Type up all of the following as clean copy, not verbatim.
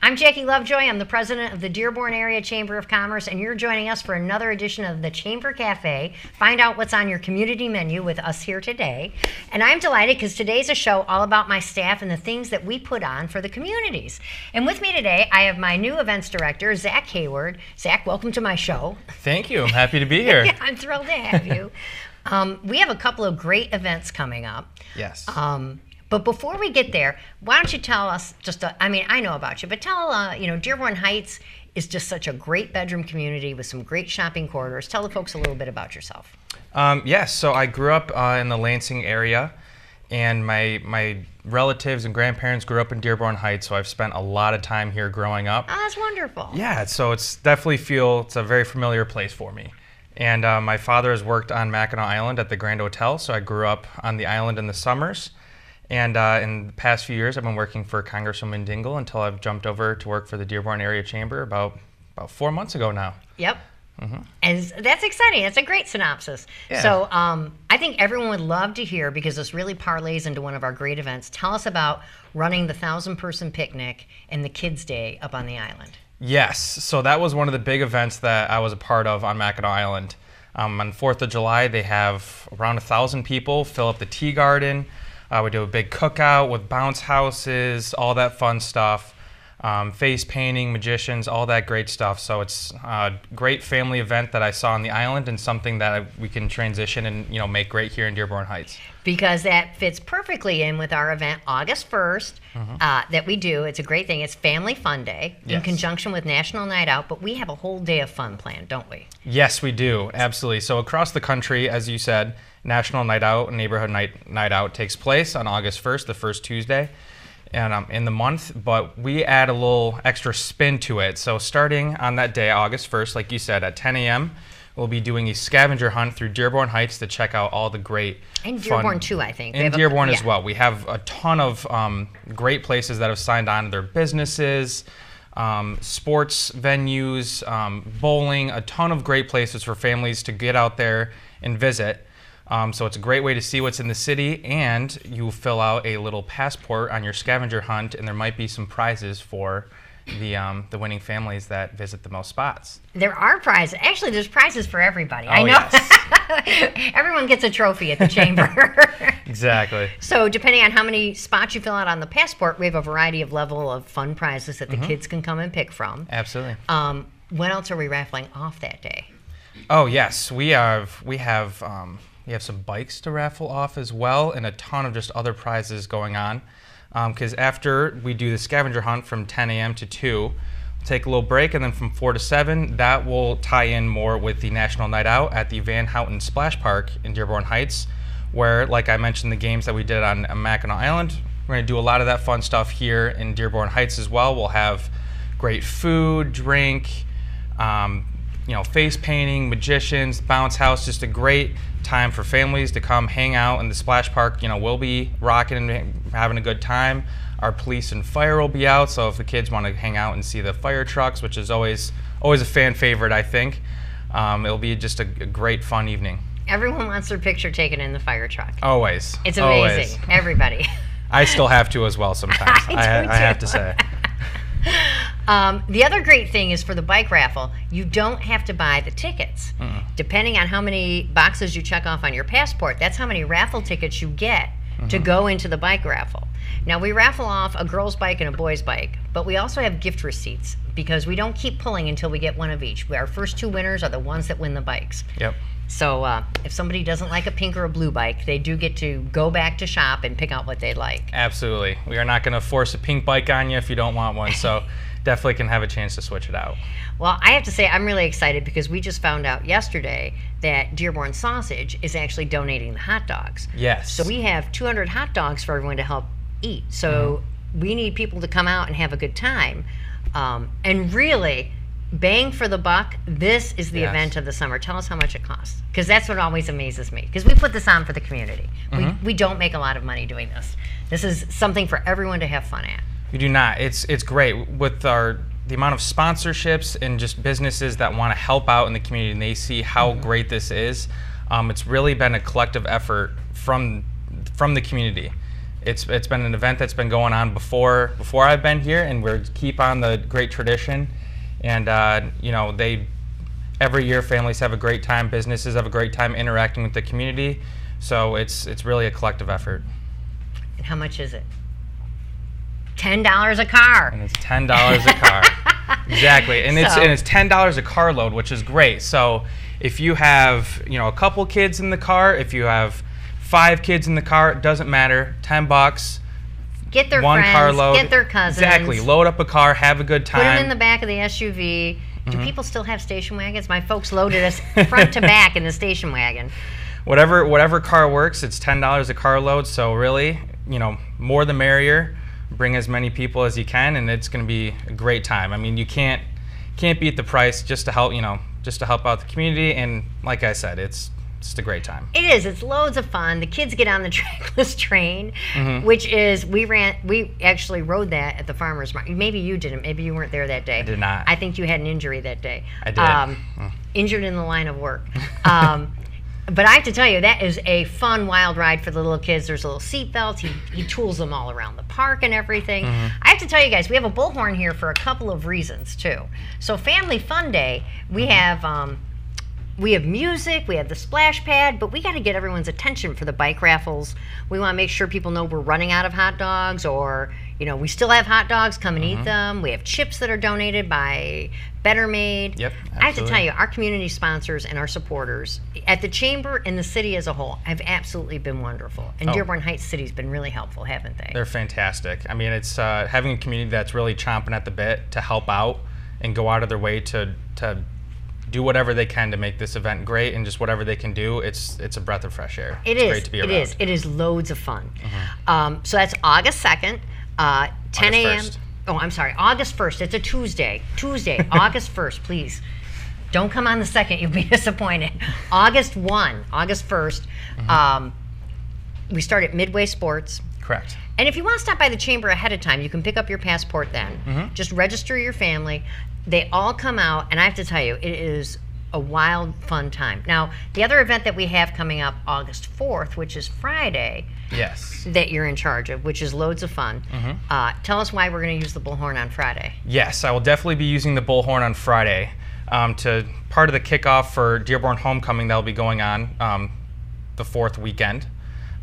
I'm Jackie Lovejoy. I'm the president of the Dearborn Area Chamber of Commerce, and you're joining us for another edition of the Chamber Cafe. Find out what's on your community menu with us here today. And I'm delighted because today's a show all about my staff and the things that we put on for the communities. And with me today, I have my new events director, Zach Hayward. Zach, welcome to my show. Thank you. I'm happy to be here. Yeah, I'm thrilled to have you. We have a couple of great events coming up. Yes. But before we get there, why don't you tell us I know about you, but tell, Dearborn Heights is just such a great bedroom community with some great shopping corridors. Tell the folks a little bit about yourself. Yes, so I grew up in the Lansing area, and my relatives and grandparents grew up in Dearborn Heights, so I've spent a lot of time here growing up. Oh, that's wonderful. Yeah, so it's a very familiar place for me. And my father has worked on Mackinac Island at the Grand Hotel, so I grew up on the island in the summers. And in the past few years, I've been working for Congresswoman Dingell until I've jumped over to work for the Dearborn Area Chamber about 4 months ago now. Yep. Mm-hmm. And that's exciting. That's a great synopsis. Yeah. So I think everyone would love to hear, because this really parlays into one of our great events. Tell us about running the 1,000-person picnic and the Kids' Day up on the island. Yes. So that was one of the big events that I was a part of on Mackinac Island. On 4th of July, they have around 1,000 people fill up the tea garden. We do a big cookout with bounce houses, all that fun stuff, face painting, magicians, all that great stuff. So it's a great family event that I saw on the island, and something that we can transition and make great here in Dearborn Heights. Because that fits perfectly in with our event August 1st that we do. It's a great thing. It's Family Fun Day in conjunction with National Night Out, but we have a whole day of fun planned, don't we? Yes, we do. Absolutely. So across the country, as you said, National Night Out and Neighborhood Night Out takes place on August 1st, the first Tuesday and in the month, but we add a little extra spin to it. So starting on that day, August 1st, like you said, at 10 a.m., we'll be doing a scavenger hunt through Dearborn Heights to check out all the great And Dearborn too, I think. And Dearborn as well. We have a ton of great places that have signed on to their businesses, sports venues, bowling, a ton of great places for families to get out there and visit. So it's a great way to see what's in the city, and you fill out a little passport on your scavenger hunt, and there might be some prizes for the winning families that visit the most spots. There are prizes. Actually, there's prizes for everybody. Oh, I know. Yes. Everyone gets a trophy at the chamber. Exactly. So depending on how many spots you fill out on the passport, we have a variety of level of fun prizes that the kids can come and pick from. Absolutely. What else are we raffling off that day? Oh, yes. We have some bikes to raffle off as well, and a ton of just other prizes going on. Because after we do the scavenger hunt from 10 a.m. to 2, we'll take a little break, and then from 4 to 7, that will tie in more with the National Night Out at the Van Houten Splash Park in Dearborn Heights, where, like I mentioned, the games that we did on Mackinac Island, we're going to do a lot of that fun stuff here in Dearborn Heights as well. We'll have great food, drink, face painting, magicians, bounce house, just a great time for families to come hang out in the splash park. We'll be rocking and having a good time. Our police and fire will be out, so if the kids want to hang out and see the fire trucks, which is always a fan favorite, I think, it'll be just a great fun evening. Everyone wants their picture taken in the fire truck. Always. It's amazing. Always. Everybody. I still have to as well sometimes. I have to say. The other great thing is for the bike raffle, you don't have to buy the tickets. Depending on how many boxes you check off on your passport, that's how many raffle tickets you get to go into the bike raffle. Now, we raffle off a girl's bike and a boy's bike, but we also have gift receipts because we don't keep pulling until we get one of each. Our first two winners are the ones that win the bikes. Yep. So if somebody doesn't like a pink or a blue bike, they do get to go back to shop and pick out what they'd like. Absolutely. We are not going to force a pink bike on you if you don't want one, so definitely can have a chance to switch it out. Well, I have to say I'm really excited because we just found out yesterday that Dearborn Sausage is actually donating the hot dogs. Yes. So we have 200 hot dogs for everyone to help eat. So we need people to come out and have a good time. And really, bang for the buck, this is the event of the summer. Tell us how much it costs, because that's what always amazes me, because we put this on for the community. We don't make a lot of money doing this. This is something for everyone to have fun at. We do not. It's great with the amount of sponsorships and just businesses that want to help out in the community, and they see how great this is. It's really been a collective effort from the community. It's been an event that's been going on before I've been here, and we're keep on the great tradition. And you know, every year families have a great time, businesses have a great time interacting with the community. So it's really a collective effort. And how much is it? $10 a car. And it's $10 a car. Exactly. And it's $10 a car load, which is great. So if you have, you know, a couple kids in the car, if you have 5 kids in the car, it doesn't matter. $10. Get their one friends, car load. get their cousins. Exactly. Load up a car, have a good time. Put them in the back of the SUV. Do people still have station wagons? My folks loaded us front to back in the station wagon. Whatever car works, it's $10 a car load. So really, you know, more the merrier. Bring as many people as you can, and it's going to be a great time. I mean, you can't beat the price just to help out the community. And like I said, it's just a great time. It is. It's loads of fun. The kids get on the trackless train, which is we actually rode that at the farmers market. Maybe you didn't. Maybe you weren't there that day. I did not. I think you had an injury that day. I did. Injured in the line of work. But I have to tell you, that is a fun, wild ride for the little kids. There's little seat belts. He tools them all around the park and everything. I have to tell you guys, we have a bullhorn here for a couple of reasons, too. So Family Fun Day, we have music, we have the splash pad, but we got to get everyone's attention for the bike raffles. We want to make sure people know we're running out of hot dogs, or, you know, we still have hot dogs, come and eat them. We have chips that are donated by Better Made. Yep, I have to tell you, our community sponsors and our supporters at the Chamber and the city as a whole have absolutely been wonderful. And Dearborn Heights City's been really helpful, haven't they? They're fantastic. I mean, it's having a community that's really chomping at the bit to help out and go out of their way to do whatever they can to make this event great, and just whatever they can do, it's a breath of fresh air. It's great to be around. It is loads of fun. So that's August 2nd, 10 a.m. Oh, I'm sorry, August 1st. It's a Tuesday, August 1st, please. Don't come on the 2nd, you'll be disappointed. August 1st, we start at Midway Sports. Correct. And if you want to stop by the Chamber ahead of time, you can pick up your passport then. Just register your family. They all come out, and I have to tell you, it is a wild, fun time. Now, the other event that we have coming up August 4th, which is Friday, yes, that you're in charge of, which is loads of fun. Tell us why we're going to use the bullhorn on Friday. Yes, I will definitely be using the bullhorn on Friday to part of the kickoff for Dearborn Homecoming that will be going on the 4th weekend.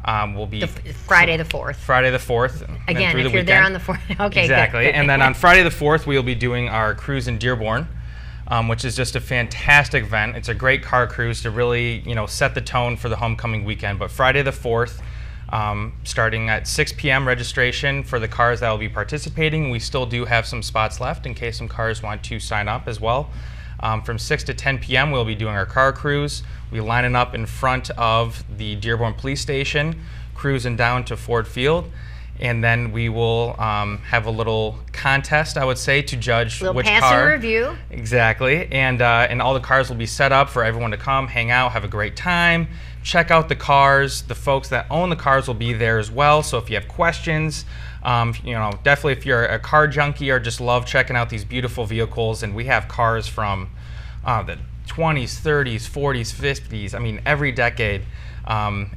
Will be Friday the 4th. Friday the 4th. Again, if you're there on the 4th. Okay, exactly. Good. And then on Friday the 4th, we'll be doing our cruise in Dearborn, which is just a fantastic event. It's a great car cruise to really, you know, set the tone for the homecoming weekend. But Friday the 4th, starting at 6 p.m. registration for the cars that will be participating. We still do have some spots left in case some cars want to sign up as well. From 6 to 10 p.m. we'll be doing our car cruise. We're lining up in front of the Dearborn Police Station, cruising down to Ford Field, and then we will have a little contest, I would say, to judge which pass car. and review. Exactly, and all the cars will be set up for everyone to come, hang out, have a great time, check out the cars. The folks that own the cars will be there as well, so if you have questions, you know, definitely if you're a car junkie or just love checking out these beautiful vehicles, and we have cars from the 20s, 30s, 40s, 50s. I mean, every decade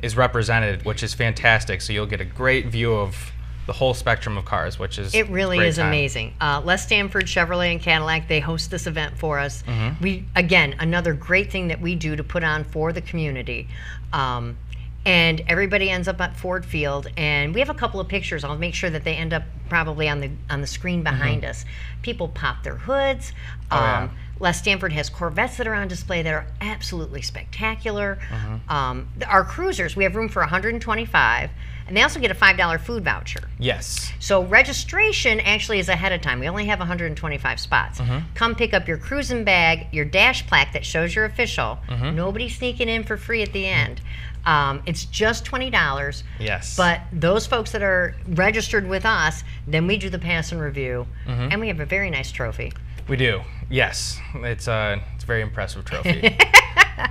is represented, which is fantastic. So you'll get a great view of the whole spectrum of cars, which is it really is amazing. Les Stanford Chevrolet and Cadillac, they host this event for us. We, again, another great thing that we do to put on for the community. And everybody ends up at Ford Field, and we have a couple of pictures. I'll make sure that they end up probably on the screen behind us. People pop their hoods. Les Stanford has Corvettes that are on display that are absolutely spectacular. Our cruisers, we have room for 125, and they also get a $5 food voucher. Yes. So registration actually is ahead of time. We only have 125 spots. Come pick up your cruising bag, your dash plaque that shows you're official. Nobody's sneaking in for free at the end. It's just $20. Yes. But those folks that are registered with us, then we do the pass and review, and we have a very nice trophy. We do. Yes. It's a very impressive trophy.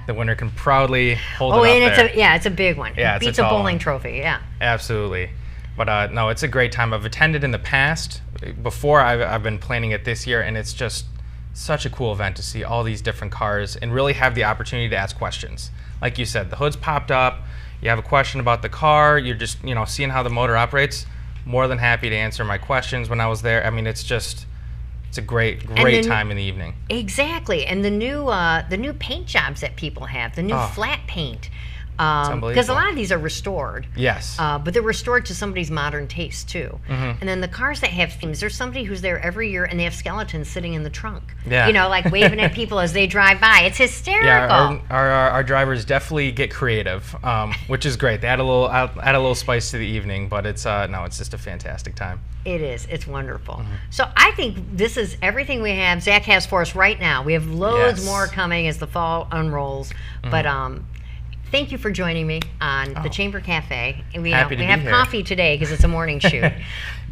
The winner can proudly hold it up there. It's a big one. Yeah, it beats a bowling trophy. Yeah. Absolutely. But no, it's a great time. I've attended in the past. Before I've been planning it this year, and it's just such a cool event to see all these different cars and really have the opportunity to ask questions. Like you said, the hood's popped up. you have a question about the car, you're just, seeing how the motor operates, more than happy to answer my questions when I was there. I mean, it's a great time in the evening. Exactly. And the new paint jobs that people have, the new flat paint. Because a lot of these are restored. Yes. But they're restored to somebody's modern taste too. And then the cars that have themes, there's somebody who's there every year and they have skeletons sitting in the trunk. Yeah. Like waving at people as they drive by. It's hysterical. Yeah, our drivers definitely get creative, which is great. They add a little spice to the evening, but it's just a fantastic time. It is. It's wonderful. So I think this is everything we have. Zach has for us right now. We have loads more coming as the fall unrolls. But thank you for joining me on the Chamber Cafe. And we have coffee today because it's a morning shoot.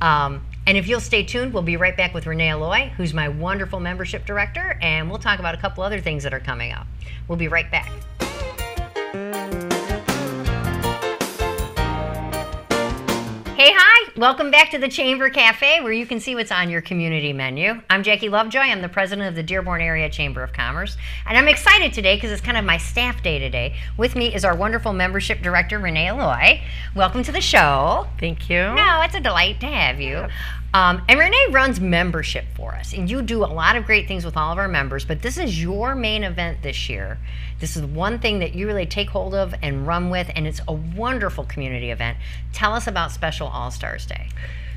And if you'll stay tuned, we'll be right back with Renee Aloe, who's my wonderful membership director, and we'll talk about a couple other things that are coming up. We'll be right back. Hey, hi! Welcome back to the Chamber Cafe, where you can see what's on your community menu. I'm Jackie Lovejoy. I'm the president of the Dearborn Area Chamber of Commerce, and I'm excited today because it's kind of my staff day today. With me is our wonderful membership director, Renee Aloe. Welcome to the show. Thank you. No, it's a delight to have you. And Renee runs membership for us, and you do a lot of great things with all of our members, but this is your main event this year. This is one thing that you really take hold of and run with, and it's a wonderful community event. Tell us about Special All-Stars Day.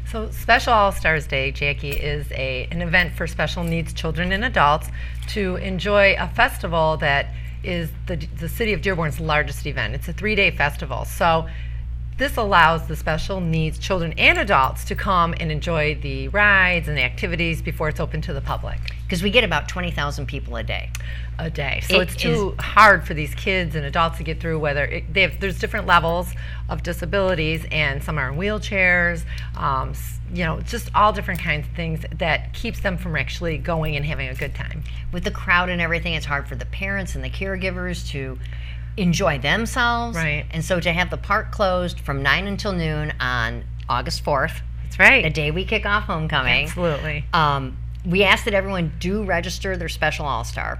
So Special All-Stars Day, Jackie, is an event for special needs children and adults to enjoy a festival that is the city of Dearborn's largest event. It's a 3-day festival. So this allows the special needs children and adults to come and enjoy the rides and the activities before it's open to the public. Because we get about 20,000 people a day. So it's too hard for these kids and adults to get through. There's different levels of disabilities, and some are in wheelchairs. Just all different kinds of things that keeps them from actually going and having a good time. With the crowd and everything, it's hard for the parents and the caregivers to enjoy themselves. Right. And so to have the park closed from 9 until noon on August 4th. That's right. The day we kick off homecoming. Absolutely. We ask that everyone do register their Special All-Star.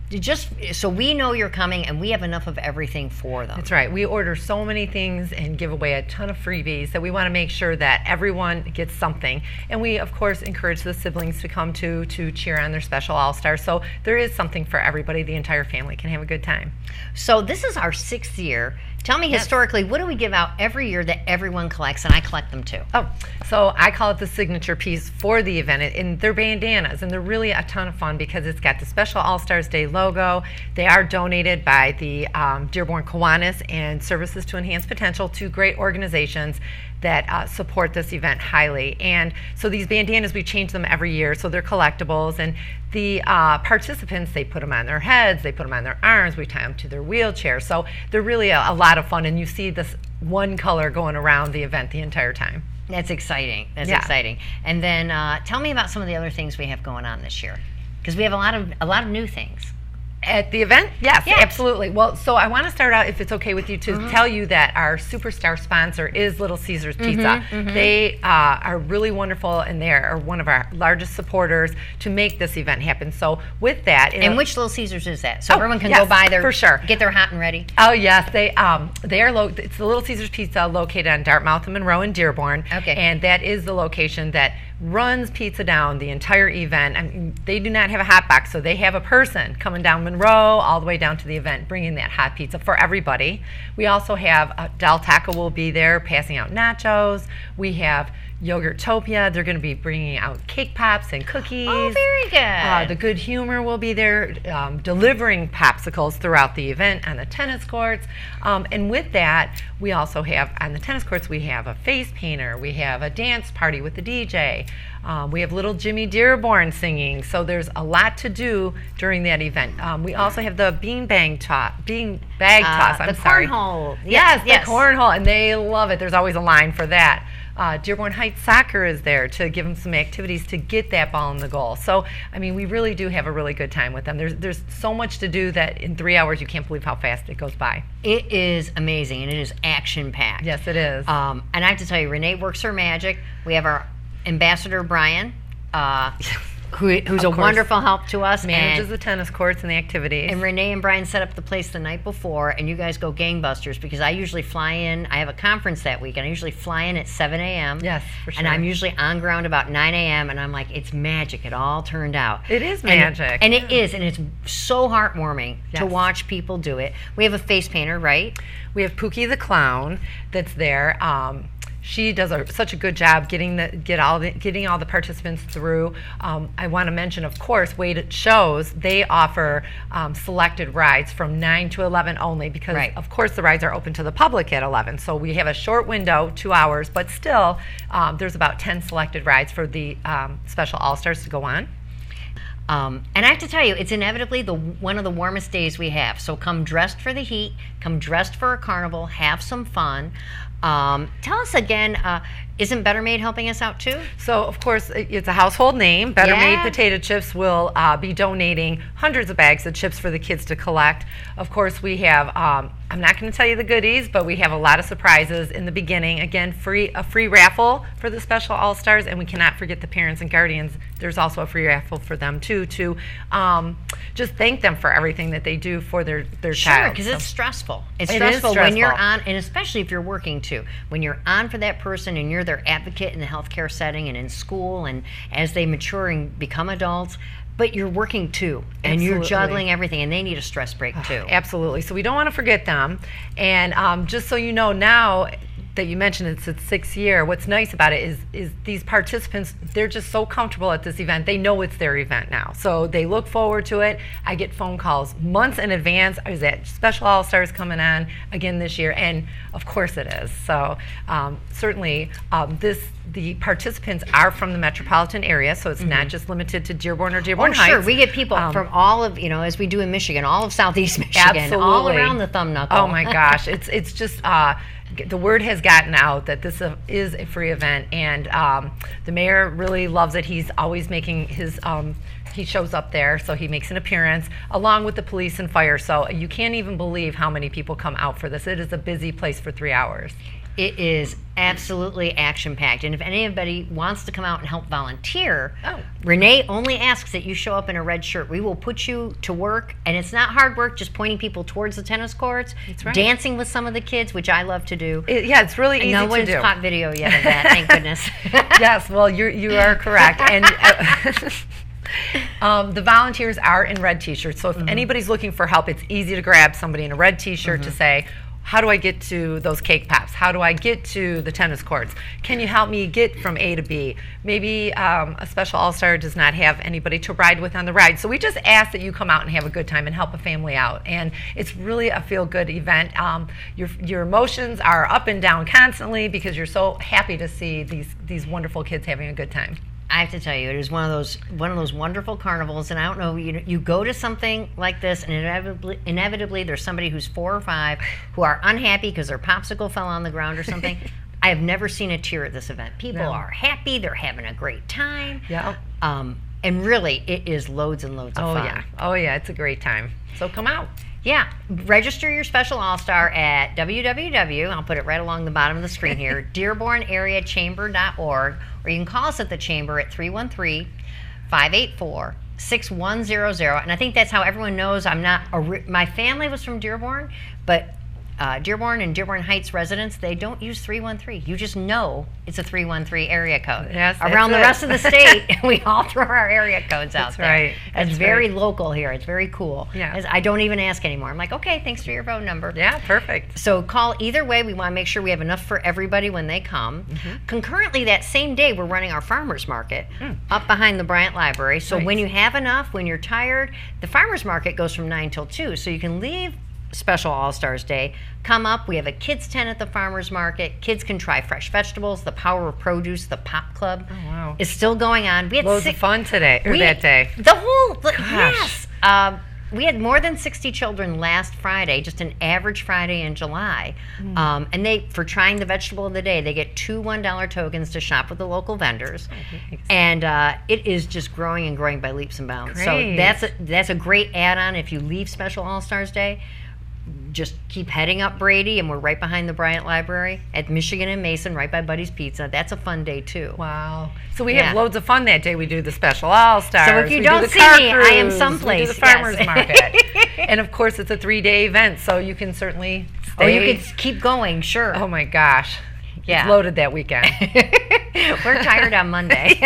Just so we know you're coming and we have enough of everything for them. That's right. We order so many things and give away a ton of freebies that we want to make sure that everyone gets something. And we, of course, encourage the siblings to come to cheer on their Special All-Star. So there is something for everybody. The entire family can have a good time. So this is our 6th year. Tell me historically, what do we give out every year that everyone collects? And I collect them too. So I call it the signature piece for the event. And they're bandanas, and they're really a ton of fun because it's got the Special All-Stars Day logo. They are donated by the Dearborn Kiwanis and Services to Enhance Potential, 2 great organizations that support this event highly. And so these bandanas, we change them every year, so they're collectibles. And the participants, they put them on their heads, they put them on their arms, we tie them to their wheelchair. So they're really a lot of fun, and you see this one color going around the event the entire time. That's exciting. That's exciting. And then tell me about some of the other things we have going on this year, because we have a lot of new things. At the event? Yes, absolutely. Well, so I want to start out, if it's okay with you, to tell you that our superstar sponsor is Little Caesars Pizza. They are really wonderful, and they are one of our largest supporters to make this event happen. So with that... And which Little Caesars is that? So everyone can go by there, for sure, get their hot and ready? Oh, yes. They are it's the Little Caesars Pizza located on Dartmouth and Monroe in Dearborn. Okay. And that is the location that runs pizza down the entire event. I mean, they do not have a hot box, so they have a person coming down Monroe all the way down to the event, bringing that hot pizza for everybody. We also have Del Taco will be there passing out nachos. We have Yogurtopia. They're going to be bringing out cake pops and cookies. Oh, very good. The Good Humor will be there delivering popsicles throughout the event on the tennis courts. And with that, we also have, on the tennis courts, we have a face painter. We have a dance party with the DJ. We have little Jimmy Dearborn singing. So there's a lot to do during that event. We also have the beanbag toss. Cornhole. Yes, the cornhole, and they love it. There's always a line for that. Dearborn Heights Soccer is there to give them some activities to get that ball in the goal. So, I mean, we really do have a really good time with them. There's so much to do that in 3 hours you can't believe how fast it goes by. It is amazing, and it is action-packed. Yes, it is. And I have to tell you, Renee works her magic. We have our ambassador, Brian. who's a course. wonderful help to us. Manages the tennis courts and the activities. And Renee and Brian set up the place the night before, and you guys go gangbusters because I usually fly in. I have a conference that week, and I usually fly in at 7 a.m. Yes, for sure. And I'm usually on ground about 9 a.m., and I'm like, it's magic. It all turned out. It is magic. And it is, and it's so heartwarming to Yes. watch people do it. We have a face painter, right? We have Pookie the clown that's there. She does such a good job getting all the participants through. I want to mention, of course, Wade shows they offer selected rides from 9 to 11 only because, Right. of course, the rides are open to the public at 11. So we have a short window, 2 hours, but still there's about 10 selected rides for the Special All-Stars to go on. And I have to tell you, it's inevitably one of the warmest days we have. So come dressed for the heat, come dressed for a carnival, have some fun. Tell us again, isn't Better Made helping us out too? So, of course, it's a household name. Better Made Yeah. Potato Chips will be donating hundreds of bags of chips for the kids to collect. Of course, we have, I'm not going to tell you the goodies, but we have a lot of surprises in the beginning. Again, a free raffle for the Special All-Stars, and we cannot forget the parents and guardians. There's also a free raffle for them, too, to just thank them for everything that they do for their Sure, child. because it's stressful. It's It is stressful when you're stressful. on, and especially if you're working too. When you're on for that person and you're their advocate in the healthcare setting and in school and as they mature and become adults, but you're working too, and you're Absolutely. juggling everything, and they need a stress break too. Absolutely. So we don't want to forget them. And just so you know now that you mentioned it's its 6th year, what's nice about it is these participants, they're just so comfortable at this event. They know it's their event now. So they look forward to it. I get phone calls months in advance. Is that Special All-Stars coming on again this year? And of course it is. So certainly the participants are from the metropolitan area, so it's not just limited to Dearborn or Dearborn Heights. Sure, we get people from all of, as we do in Michigan, all of Southeast Michigan, all Absolutely. around the thumb knuckle. Oh my gosh, it's just the word has gotten out that this is a free event, and the mayor really loves it. He's always making his he shows up there, so he makes an appearance along with the police and fire. So you can't even believe how many people come out for this. It is a busy place for 3 hours. It is absolutely action-packed. And if anybody wants to come out and help volunteer, Renee only asks that you show up in a red shirt. We will put you to work, and it's not hard work, just pointing people towards the tennis courts, That's right. dancing with some of the kids, which I love to do. It's really And easy no to one's do. caught video yet of that, thank goodness. Yes, well, you are correct. And the volunteers are in red t-shirts, so if anybody's looking for help, it's easy to grab somebody in a red t-shirt to say, how do I get to those cake pops? How do I get to the tennis courts? Can you help me get from A to B? Maybe a Special All-Star does not have anybody to ride with on the ride. So we just ask that you come out and have a good time and help a family out. And it's really a feel-good event. Your emotions are up and down constantly because you're so happy to see these wonderful kids having a good time. I have to tell you, it is one of those wonderful carnivals, and I don't know, you go to something like this, and inevitably there's somebody who's 4 or 5 who are unhappy because their popsicle fell on the ground or something. I have never seen a tear at this event. People are happy, they're having a great time. Yeah. And really, it is loads and loads of fun. Oh yeah, it's a great time. So come out. Yeah, register your Special All-Star at www, I'll put it right along the bottom of the screen here, dearbornareachamber.org, or you can call us at the Chamber at 313-584-6100. And I think that's how everyone knows my family was from Dearborn, but Dearborn and Dearborn Heights residents, they don't use 313. You just know it's a 313 area code. Yes, Around the rest of the state, we all throw our area codes out That's there. right. It's That's very right. local here. It's very cool. Yeah. I don't even ask anymore. I'm like, okay, thanks for your phone number. Yeah, perfect. So call either way. We want to make sure we have enough for everybody when they come. Concurrently, that same day, we're running our farmers market up behind the Bryant Library. So Nice. when you have enough, when you're tired, the farmers market goes from 9 till 2. So you can leave Special All-Stars Day, come up. We have a kids tent at the farmers market. Kids can try fresh vegetables. The Power of Produce, the Pop Club, wow. is still going on. We had Loads of fun today, or that day. The whole, Gosh. yes. We had more than 60 children last Friday, just an average Friday in July. And for trying the vegetable of the day, they get 2 $1 tokens to shop with the local vendors. And it is just growing and growing by leaps and bounds. Great. So that's a great add-on if you leave Special All-Stars Day. just keep heading up Brady, and we're right behind the Bryant Library at Michigan and Mason, right by Buddy's Pizza. That's a fun day too. Wow. So we have loads of fun that day. We do the special All-Stars. So if you we don't do the see car me, cruise, I am someplace. We do the farmer's Yes. market. And of course, it's a 3-day event, so you can certainly stay. Oh, you could keep going, sure. Oh my gosh. Yeah. It's loaded that weekend. We're tired on Monday.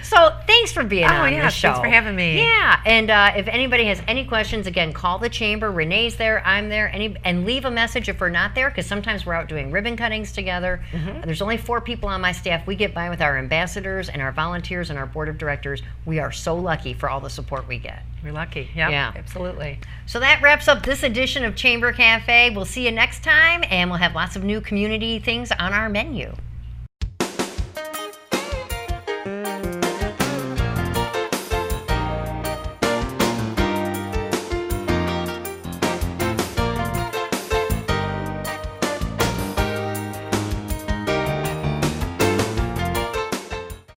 So thanks for being on the show. Thanks for having me. Yeah, and if anybody has any questions, again, call the chamber. Renee's there, I'm there, and leave a message if we're not there, because sometimes we're out doing ribbon cuttings together. There's only 4 people on my staff. We get by with our ambassadors and our volunteers and our board of directors. We are so lucky for all the support we get. We're lucky. Yep, Yeah, absolutely. So that wraps up this edition of Chamber Cafe. We'll see you next time, and we'll have lots of new community things on our menu.